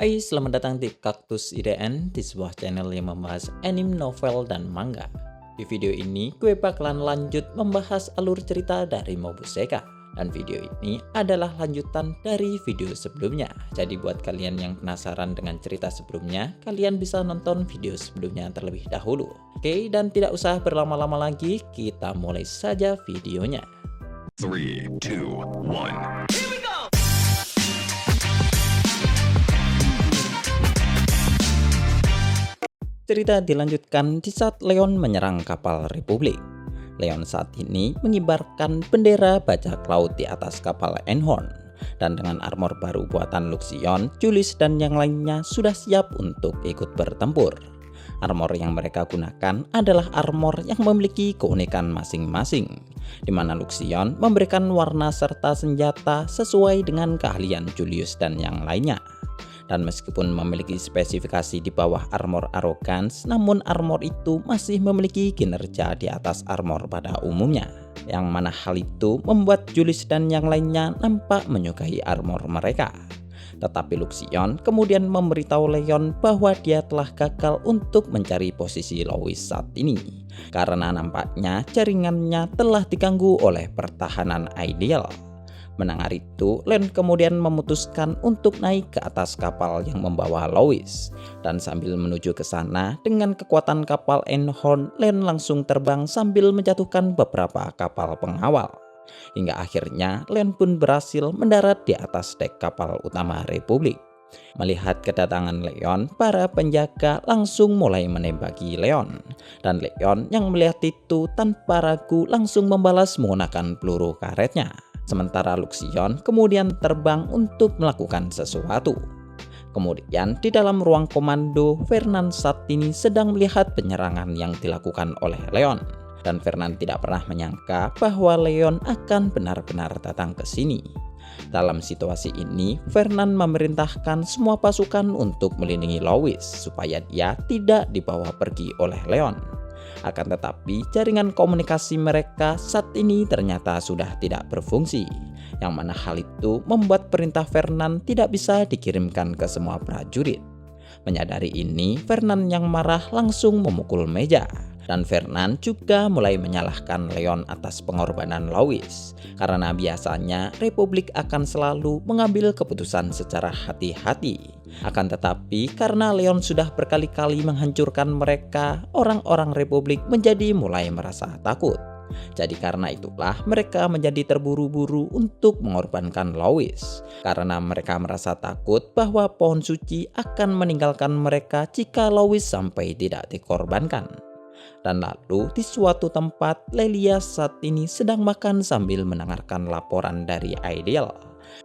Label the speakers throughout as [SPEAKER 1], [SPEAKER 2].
[SPEAKER 1] Hai, selamat datang di Kaktus IDN, di sebuah channel yang membahas anime, novel, dan manga. Di video ini, gue bakalan lanjut membahas alur cerita dari Mobuseka. Dan video ini adalah lanjutan dari video sebelumnya. Jadi buat kalian yang penasaran dengan cerita sebelumnya, kalian bisa nonton video sebelumnya terlebih dahulu. Oke, dan tidak usah berlama-lama lagi, kita mulai saja videonya.
[SPEAKER 2] 3, 2, 1.
[SPEAKER 1] Cerita dilanjutkan di saat Leon menyerang kapal Republik. Leon saat ini mengibarkan bendera bajak laut di atas kapal Einhorn. Dan dengan armor baru buatan Luxion, Julius dan yang lainnya sudah siap untuk ikut bertempur. Armor yang mereka gunakan adalah armor yang memiliki keunikan masing-masing, di mana Luxion memberikan warna serta senjata sesuai dengan keahlian Julius dan yang lainnya. Dan meskipun memiliki spesifikasi di bawah armor Arrogance, namun armor itu masih memiliki kinerja di atas armor pada umumnya. Yang mana hal itu membuat Julius dan yang lainnya nampak menyukai armor mereka. Tetapi Luxion kemudian memberitahu Leon bahwa dia telah gagal untuk mencari posisi Louis saat ini. Karena nampaknya jaringannya telah diganggu oleh pertahanan Ideal. Mendengar itu, Len kemudian memutuskan untuk naik ke atas kapal yang membawa Louis. Dan sambil menuju ke sana, dengan kekuatan kapal Einhorn, Len langsung terbang sambil menjatuhkan beberapa kapal pengawal. Hingga akhirnya, Len pun berhasil mendarat di atas dek kapal utama Republik. Melihat kedatangan Leon, para penjaga langsung mulai menembaki Leon. Dan Leon yang melihat itu tanpa ragu langsung membalas menggunakan peluru karetnya. Sementara Luxion kemudian terbang untuk melakukan sesuatu. Kemudian di dalam ruang komando, Fernand saat ini sedang melihat penyerangan yang dilakukan oleh Leon. Dan Fernand tidak pernah menyangka bahwa Leon akan benar-benar datang ke sini. Dalam situasi ini, Fernand memerintahkan semua pasukan untuk melindungi Louis supaya dia tidak dibawa pergi oleh Leon. Akan tetapi jaringan komunikasi mereka saat ini ternyata sudah tidak berfungsi, yang mana hal itu membuat perintah Fernand tidak bisa dikirimkan ke semua prajurit. Menyadari ini, Fernand yang marah langsung memukul meja. Dan Fernand juga mulai menyalahkan Leon atas pengorbanan Louis, karena biasanya Republik akan selalu mengambil keputusan secara hati-hati. Akan tetapi karena Leon sudah berkali-kali menghancurkan mereka, orang-orang Republik menjadi mulai merasa takut. Jadi karena itulah mereka menjadi terburu-buru untuk mengorbankan Louis, karena mereka merasa takut bahwa pohon suci akan meninggalkan mereka jika Louis sampai tidak dikorbankan. Dan lalu di suatu tempat, Lelia saat ini sedang makan sambil mendengarkan laporan dari Ideal,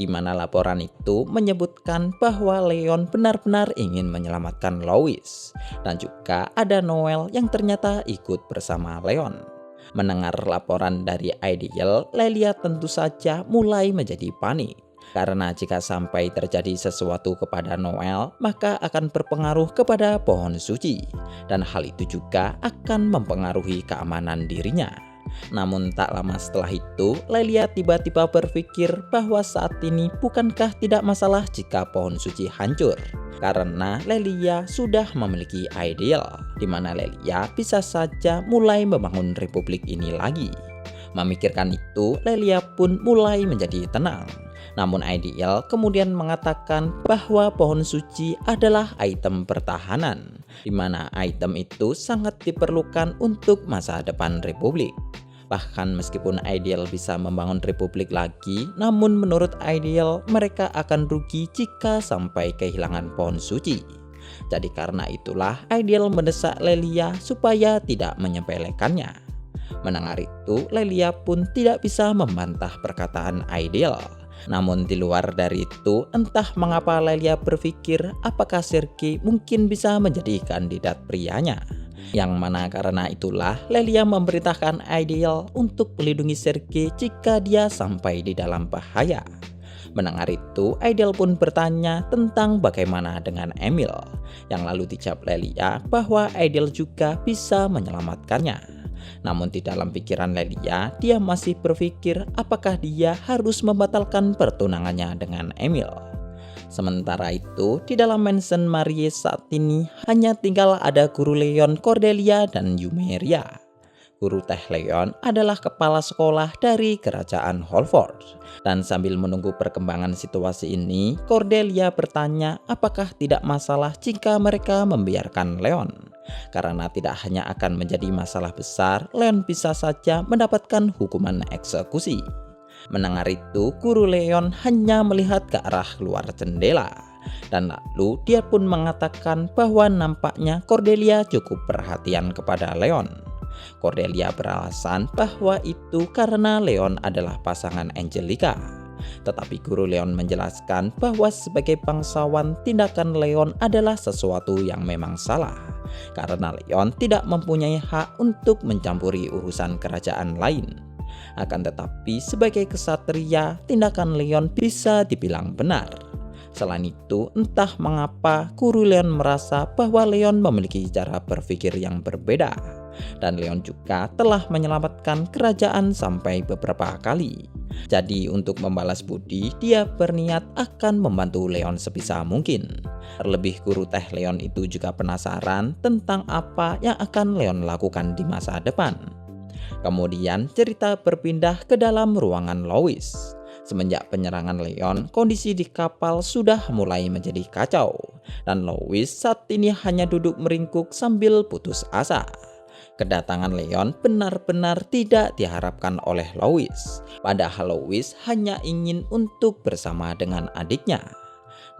[SPEAKER 1] di mana laporan itu menyebutkan bahwa Leon benar-benar ingin menyelamatkan Louis. Dan juga ada Noel yang ternyata ikut bersama Leon. Mendengar laporan dari Ideal, Lelia tentu saja mulai menjadi panik. Karena jika sampai terjadi sesuatu kepada Noel, maka akan berpengaruh kepada pohon suci. Dan hal itu juga akan mempengaruhi keamanan dirinya. Namun tak lama setelah itu, Lelia tiba-tiba berpikir bahwa saat ini bukankah tidak masalah jika pohon suci hancur. Karena Lelia sudah memiliki Ideal, di mana Lelia bisa saja mulai membangun Republik ini lagi. Memikirkan itu, Lelia pun mulai menjadi tenang. Namun Ideal kemudian mengatakan bahwa pohon suci adalah item pertahanan, di mana item itu sangat diperlukan untuk masa depan Republik. Bahkan meskipun Ideal bisa membangun Republik lagi, namun menurut Ideal mereka akan rugi jika sampai kehilangan pohon suci. Jadi karena itulah Ideal mendesak Lelia supaya tidak menyepelekannya. Mendengar itu, Lelia pun tidak bisa membantah perkataan Ideal. Namun di luar dari itu, entah mengapa Lelia berpikir apakah Sergei mungkin bisa menjadi kandidat prianya. Yang mana karena itulah Lelia memerintahkan Ideal untuk melindungi Sergei jika dia sampai di dalam bahaya. Mendengar itu, Ideal pun bertanya tentang bagaimana dengan Emil. Yang lalu dijawab Lelia bahwa Ideal juga bisa menyelamatkannya. Namun di dalam pikiran Lelia, dia masih berpikir apakah dia harus membatalkan pertunangannya dengan Emil. Sementara itu, di dalam mansion Marie saat ini hanya tinggal ada guru Leon, Cordelia, dan Yumeria. Guru Teh Leon adalah kepala sekolah dari kerajaan Holford. Dan sambil menunggu perkembangan situasi ini, Cordelia bertanya apakah tidak masalah jika mereka membiarkan Leon. Karena tidak hanya akan menjadi masalah besar, Leon bisa saja mendapatkan hukuman eksekusi. Mendengar itu, guru Leon hanya melihat ke arah luar jendela. Dan lalu dia pun mengatakan bahwa nampaknya Cordelia cukup perhatian kepada Leon. Cordelia beralasan bahwa itu karena Leon adalah pasangan Angelica. Tetapi guru Leon menjelaskan bahwa sebagai bangsawan, tindakan Leon adalah sesuatu yang memang salah. Karena Leon tidak mempunyai hak untuk mencampuri urusan kerajaan lain. Akan tetapi sebagai kesatria, tindakan Leon bisa dibilang benar. Selain itu, entah mengapa guru Leon merasa bahwa Leon memiliki cara berpikir yang berbeda. Dan Leon juga telah menyelamatkan kerajaan sampai beberapa kali. Jadi untuk membalas budi, dia berniat akan membantu Leon sebisa mungkin. Terlebih guru Teh Leon itu juga penasaran tentang apa yang akan Leon lakukan di masa depan. Kemudian cerita berpindah ke dalam ruangan Lois. Semenjak penyerangan Leon, kondisi di kapal sudah mulai menjadi kacau. Dan Lois saat ini hanya duduk meringkuk sambil putus asa. Kedatangan Leon benar-benar tidak diharapkan oleh Lois. Padahal Lois hanya ingin untuk bersama dengan adiknya.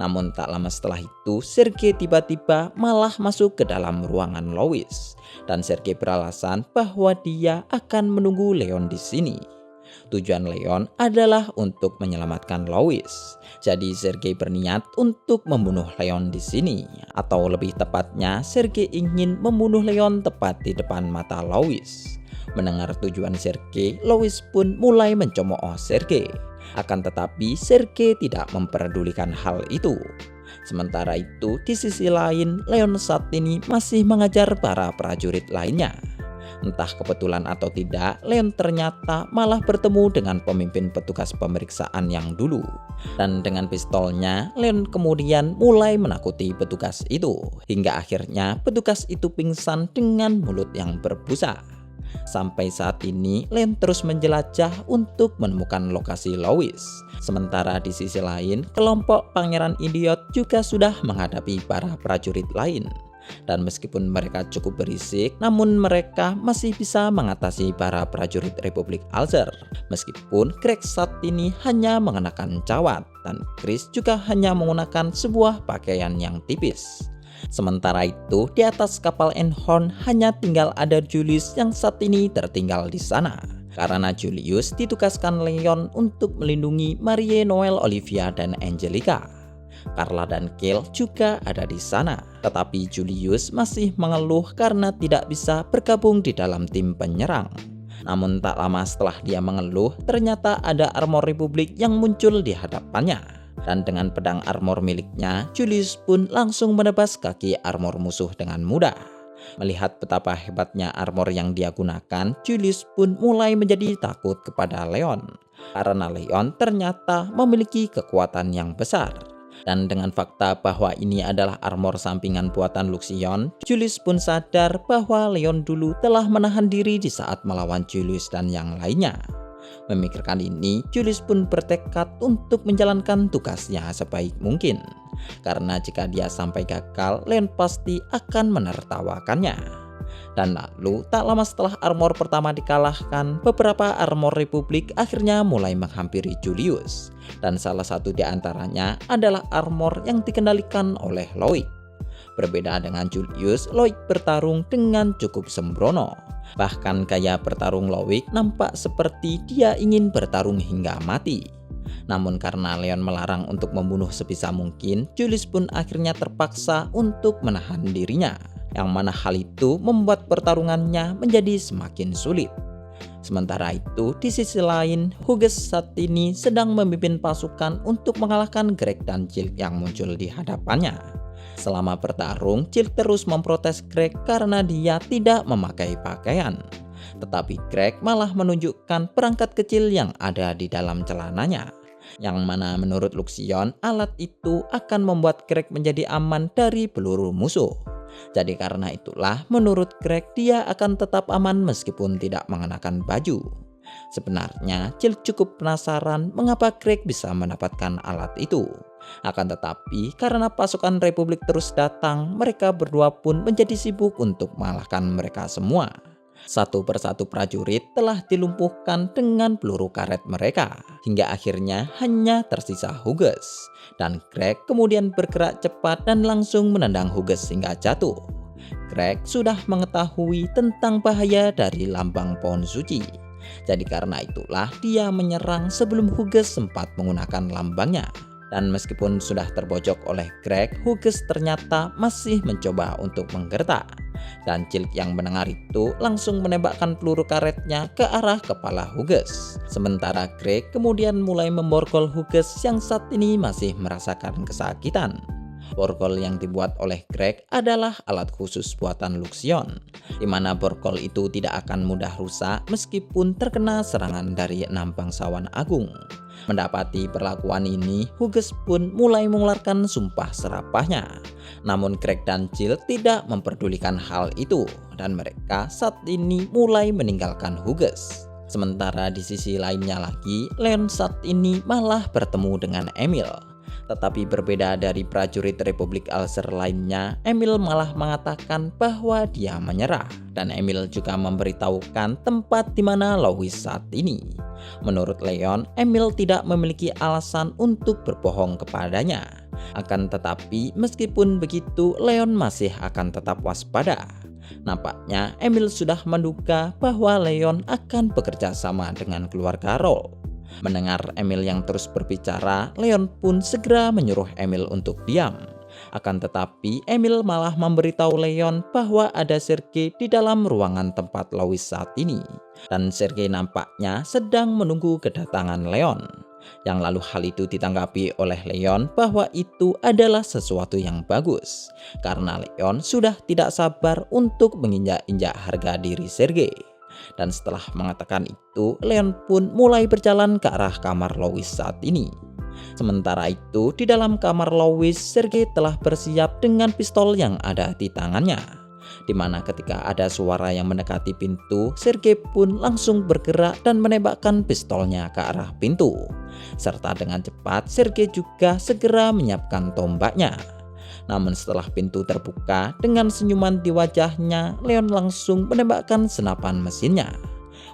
[SPEAKER 1] Namun tak lama setelah itu, Sergei tiba-tiba malah masuk ke dalam ruangan Lois. Dan Sergei beralasan bahwa dia akan menunggu Leon di sini. Tujuan Leon adalah untuk menyelamatkan Lois. Jadi Sergei berniat untuk membunuh Leon di sini, atau lebih tepatnya Sergei ingin membunuh Leon tepat di depan mata Lois. Mendengar tujuan Sergei, Lois pun mulai mencemooh Sergei. Akan tetapi Sergei tidak memperdulikan hal itu. Sementara itu, di sisi lain, Leon saat ini masih mengajar para prajurit lainnya. Entah kebetulan atau tidak, Leon ternyata malah bertemu dengan pemimpin petugas pemeriksaan yang dulu. Dan dengan pistolnya, Leon kemudian mulai menakuti petugas itu. Hingga akhirnya petugas itu pingsan dengan mulut yang berbusa. Sampai saat ini, Leon terus menjelajah untuk menemukan lokasi Lois. Sementara di sisi lain, kelompok Pangeran Idiot juga sudah menghadapi para prajurit lain. Dan meskipun mereka cukup berisik, namun mereka masih bisa mengatasi para prajurit Republik Alzer. Meskipun Greg saat ini hanya mengenakan cawat, dan Chris juga hanya menggunakan sebuah pakaian yang tipis. Sementara itu, di atas kapal Einhorn hanya tinggal ada Julius yang saat ini tertinggal di sana. Karena Julius ditugaskan Leon untuk melindungi Marie, Noel, Olivia, dan Angelica. Carla dan Kale juga ada di sana. Tetapi Julius masih mengeluh karena tidak bisa bergabung di dalam tim penyerang. Namun tak lama setelah dia mengeluh, ternyata ada armor Republik yang muncul di hadapannya. Dan dengan pedang armor miliknya, Julius pun langsung menebas kaki armor musuh dengan mudah. Melihat betapa hebatnya armor yang dia gunakan, Julius pun mulai menjadi takut kepada Leon. Karena Leon ternyata memiliki kekuatan yang besar. Dan dengan fakta bahwa ini adalah armor sampingan buatan Luxion, Julius pun sadar bahwa Leon dulu telah menahan diri di saat melawan Julius dan yang lainnya. Memikirkan ini, Julius pun bertekad untuk menjalankan tugasnya sebaik mungkin. Karena jika dia sampai gagal, Leon pasti akan menertawakannya. Dan lalu, tak lama setelah armor pertama dikalahkan, beberapa armor Republik akhirnya mulai menghampiri Julius. Dan salah satu di antaranya adalah armor yang dikendalikan oleh Loic. Berbeda dengan Julius, Loic bertarung dengan cukup sembrono. Bahkan gaya bertarung Loic nampak seperti dia ingin bertarung hingga mati. Namun karena Leon melarang untuk membunuh sebisa mungkin, Julius pun akhirnya terpaksa untuk menahan dirinya. Yang mana hal itu membuat pertarungannya menjadi semakin sulit. Sementara itu, di sisi lain, Hughes saat ini sedang memimpin pasukan untuk mengalahkan Greg dan Jill yang muncul di hadapannya. Selama bertarung, Jill terus memprotes Greg karena dia tidak memakai pakaian. Tetapi Greg malah menunjukkan perangkat kecil yang ada di dalam celananya. Yang mana menurut Luxion, alat itu akan membuat Greg menjadi aman dari peluru musuh. Jadi karena itulah menurut Greg dia akan tetap aman meskipun tidak mengenakan baju. Sebenarnya Jill cukup penasaran mengapa Greg bisa mendapatkan alat itu. Akan tetapi karena pasukan Republik terus datang, mereka berdua pun menjadi sibuk untuk mengalahkan mereka semua. Satu persatu prajurit telah dilumpuhkan dengan peluru karet mereka, hingga akhirnya hanya tersisa Hughes. Dan Greg kemudian bergerak cepat dan langsung menendang Hughes hingga jatuh. Greg sudah mengetahui tentang bahaya dari lambang pohon suci. Jadi karena itulah dia menyerang sebelum Hughes sempat menggunakan lambangnya. Dan meskipun sudah terbojok oleh Greg, Hughes ternyata masih mencoba untuk menggertak. Dan Jill yang mendengar itu langsung menembakkan peluru karetnya ke arah kepala Hughes. Sementara Greg kemudian mulai memborgol Hughes yang saat ini masih merasakan kesakitan. Borgol yang dibuat oleh Greg adalah alat khusus buatan Luxion, di mana borgol itu tidak akan mudah rusak meskipun terkena serangan dari 6 bangsawan agung. Mendapati perlakuan ini, Hughes pun mulai mengeluarkan sumpah serapahnya. Namun Greg dan Jill tidak memperdulikan hal itu, dan mereka saat ini mulai meninggalkan Hughes. Sementara di sisi lainnya lagi, Leon saat ini malah bertemu dengan Emil. Tetapi berbeda dari prajurit Republik Alzer lainnya, Emil malah mengatakan bahwa dia menyerah. Dan Emil juga memberitahukan tempat di mana Louis saat ini. Menurut Leon, Emil tidak memiliki alasan untuk berbohong kepadanya. Akan tetapi meskipun begitu, Leon masih akan tetap waspada. Nampaknya Emil sudah menduga bahwa Leon akan bekerja sama dengan keluarga Roll. Mendengar Emil yang terus berbicara, Leon pun segera menyuruh Emil untuk diam. Akan tetapi Emil malah memberitahu Leon bahwa ada Sergei di dalam ruangan tempat Louis saat ini. Dan Sergei nampaknya sedang menunggu kedatangan Leon. Yang lalu hal itu ditanggapi oleh Leon bahwa itu adalah sesuatu yang bagus. Karena Leon sudah tidak sabar untuk menginjak-injak harga diri Sergei. Dan setelah mengatakan itu, Leon pun mulai berjalan ke arah kamar Louis saat ini. Sementara itu, di dalam kamar Louis, Sergei telah bersiap dengan pistol yang ada di tangannya. Dimana ketika ada suara yang mendekati pintu, Sergei pun langsung bergerak dan menembakkan pistolnya ke arah pintu. Serta dengan cepat, Sergei juga segera menyiapkan tombaknya. Namun setelah pintu terbuka, dengan senyuman di wajahnya, Leon langsung menembakkan senapan mesinnya.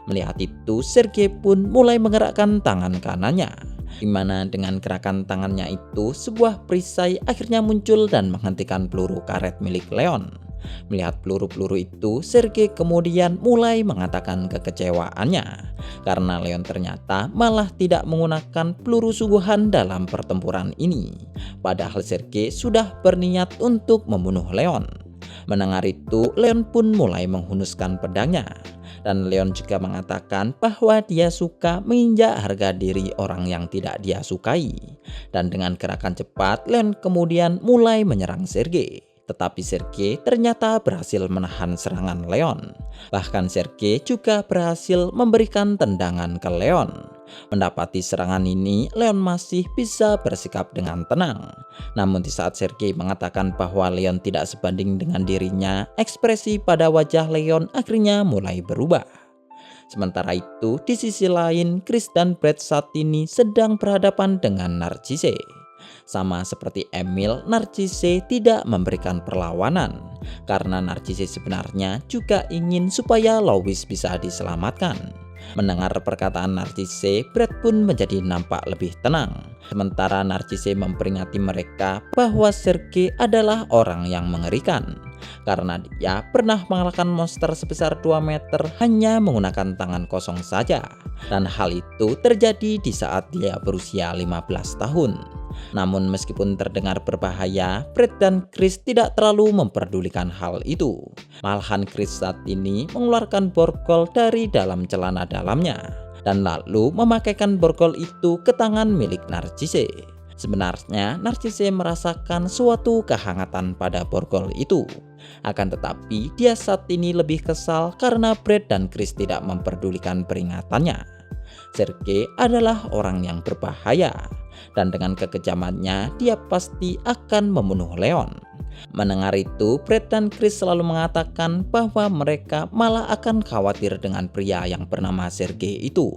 [SPEAKER 1] Melihat itu, Sergei pun mulai menggerakkan tangan kanannya. Di mana dengan gerakan tangannya itu, sebuah perisai akhirnya muncul dan menghentikan peluru karet milik Leon. Melihat peluru-peluru itu, Sergei kemudian mulai mengatakan kekecewaannya karena Leon ternyata malah tidak menggunakan peluru sungguhan dalam pertempuran ini. Padahal Sergei sudah berniat untuk membunuh Leon. Mendengar itu, Leon pun mulai menghunuskan pedangnya. Dan Leon juga mengatakan bahwa dia suka menginjak harga diri orang yang tidak dia sukai. Dan dengan gerakan cepat, Leon kemudian mulai menyerang Sergei. Tetapi Sergei ternyata berhasil menahan serangan Leon. Bahkan Sergei juga berhasil memberikan tendangan ke Leon. Mendapati serangan ini, Leon masih bisa bersikap dengan tenang. Namun di saat Sergei mengatakan bahwa Leon tidak sebanding dengan dirinya, ekspresi pada wajah Leon akhirnya mulai berubah. Sementara itu, di sisi lain, Chris dan Brad saat ini sedang berhadapan dengan Narcisse. Sama seperti Emil, Narcisse tidak memberikan perlawanan karena Narcisse sebenarnya juga ingin supaya Louis bisa diselamatkan. Mendengar perkataan Narcisse, Brad pun menjadi nampak lebih tenang. Sementara Narcisse memperingati mereka bahwa Sergei adalah orang yang mengerikan karena dia pernah mengalahkan monster sebesar 2 meter hanya menggunakan tangan kosong saja. Dan hal itu terjadi di saat dia berusia 15 tahun. Namun meskipun terdengar berbahaya, Brad dan Chris tidak terlalu memperdulikan hal itu. Malahan Chris saat ini mengeluarkan borgol dari dalam celana dalamnya dan lalu memakaikan borgol itu ke tangan milik Narcisse. Sebenarnya Narcisse merasakan suatu kehangatan pada borgol itu. Akan tetapi dia saat ini lebih kesal karena Brad dan Chris tidak memperdulikan peringatannya. Sergei adalah orang yang berbahaya, dan dengan kekejamannya dia pasti akan membunuh Leon. Mendengar itu, Brad dan Chris selalu mengatakan bahwa mereka malah akan khawatir dengan pria yang bernama Sergei itu.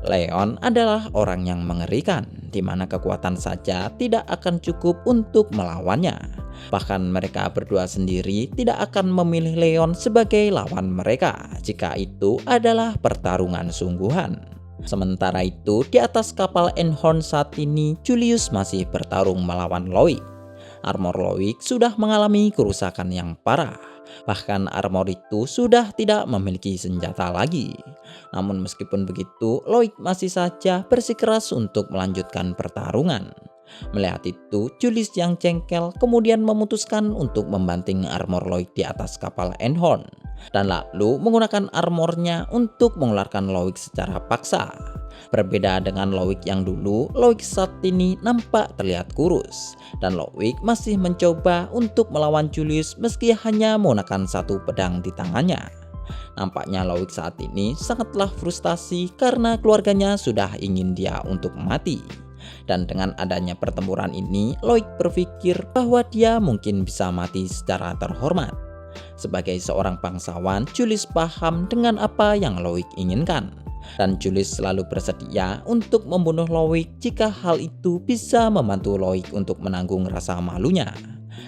[SPEAKER 1] Leon adalah orang yang mengerikan, di mana kekuatan saja tidak akan cukup untuk melawannya. Bahkan mereka berdua sendiri tidak akan memilih Leon sebagai lawan mereka jika itu adalah pertarungan sungguhan. Sementara itu, di atas kapal Einhorn saat ini, Julius masih bertarung melawan Loik. Armor Loik sudah mengalami kerusakan yang parah. Bahkan armor itu sudah tidak memiliki senjata lagi. Namun meskipun begitu, Loik masih saja bersikeras untuk melanjutkan pertarungan. Melihat itu, Julius yang jengkel kemudian memutuskan untuk membanting armor Loik di atas kapal Einhorn, dan lalu menggunakan armornya untuk mengeluarkan Loik secara paksa. Berbeda dengan Loik yang dulu, Loik saat ini nampak terlihat kurus, dan Loik masih mencoba untuk melawan Julius meski hanya menggunakan satu pedang di tangannya. Nampaknya Loik saat ini sangatlah frustasi karena keluarganya sudah ingin dia untuk mati. Dan dengan adanya pertempuran ini, Loik berpikir bahwa dia mungkin bisa mati secara terhormat. Sebagai seorang bangsawan, Julius paham dengan apa yang Loik inginkan. Dan Julius selalu bersedia untuk membunuh Loik jika hal itu bisa membantu Loik untuk menanggung rasa malunya.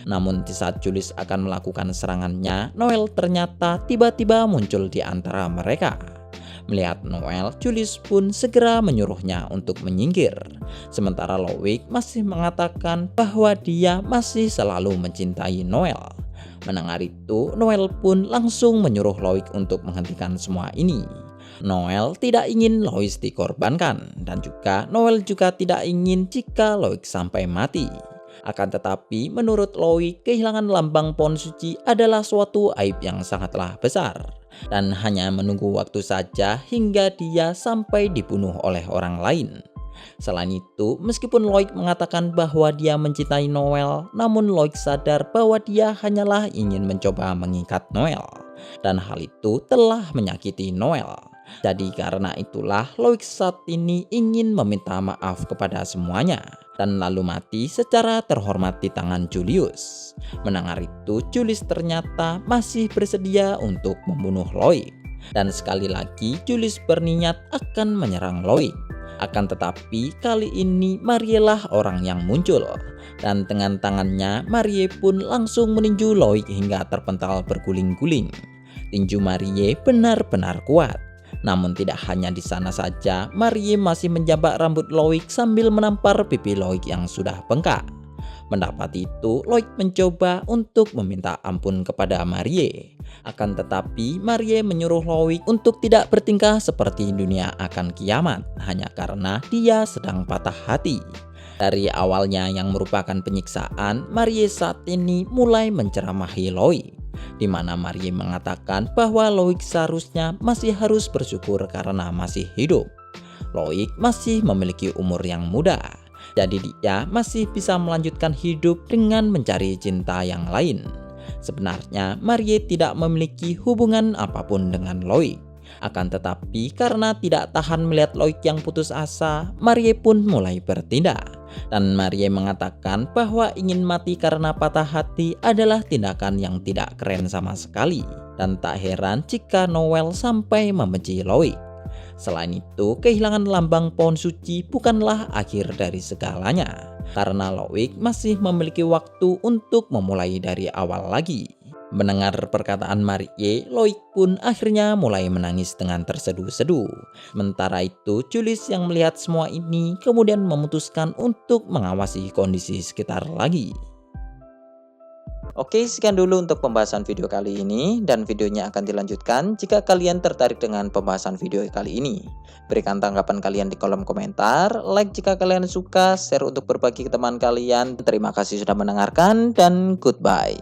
[SPEAKER 1] Namun di saat Julius akan melakukan serangannya, Noel ternyata tiba-tiba muncul di antara mereka. Melihat Noel, Julius pun segera menyuruhnya untuk menyingkir. Sementara Loik masih mengatakan bahwa dia masih selalu mencintai Noel. Mendengar itu, Noel pun langsung menyuruh Loik untuk menghentikan semua ini. Noel tidak ingin Lois dikorbankan, dan juga Noel juga tidak ingin jika Loik sampai mati. Akan tetapi menurut Loik, kehilangan lambang pohon suci adalah suatu aib yang sangatlah besar, dan hanya menunggu waktu saja hingga dia sampai dibunuh oleh orang lain. Selain itu, meskipun Loik mengatakan bahwa dia mencintai Noel, namun Loik sadar bahwa dia hanyalah ingin mencoba mengikat Noel, dan hal itu telah menyakiti Noel. Jadi karena itulah Loik saat ini ingin meminta maaf kepada semuanya, dan lalu mati secara terhormat di tangan Julius. Mendengar itu, Julius ternyata masih bersedia untuk membunuh Loik. Dan sekali lagi Julius berniat akan menyerang Loik. Akan tetapi kali ini Marie lah orang yang muncul, dan dengan tangannya Marie pun langsung meninju Loik hingga terpental berguling-guling. Tinju Marie benar-benar kuat. Namun tidak hanya di sana saja, Marie masih menjambak rambut Loik sambil menampar pipi Loik yang sudah bengkak. Mendapat itu, Loik mencoba untuk meminta ampun kepada Marie. Akan tetapi Marie menyuruh Loik untuk tidak bertingkah seperti dunia akan kiamat, hanya karena dia sedang patah hati. Dari awalnya yang merupakan penyiksaan, Marie saat ini mulai menceramahi Loik, di mana Marie mengatakan bahwa Loik seharusnya masih harus bersyukur karena masih hidup. Loik masih memiliki umur yang muda, jadi dia masih bisa melanjutkan hidup dengan mencari cinta yang lain. Sebenarnya Marie tidak memiliki hubungan apapun dengan Loik. Akan tetapi karena tidak tahan melihat Loik yang putus asa, Marie pun mulai bertindak. Dan Marie mengatakan bahwa ingin mati karena patah hati adalah tindakan yang tidak keren sama sekali. Dan tak heran jika Noel sampai membenci Loik. Selain itu, kehilangan lambang pohon suci bukanlah akhir dari segalanya, karena Loik masih memiliki waktu untuk memulai dari awal lagi. Mendengar perkataan Marie, Loik pun akhirnya mulai menangis dengan terseduh-seduh. Sementara itu, Julius yang melihat semua ini kemudian memutuskan untuk mengawasi kondisi sekitar lagi. Oke, sekian dulu untuk pembahasan video kali ini, dan videonya akan dilanjutkan jika kalian tertarik dengan pembahasan video kali ini. Berikan tanggapan kalian di kolom komentar, like jika kalian suka, share untuk berbagi ke teman kalian. Terima kasih sudah mendengarkan, dan goodbye.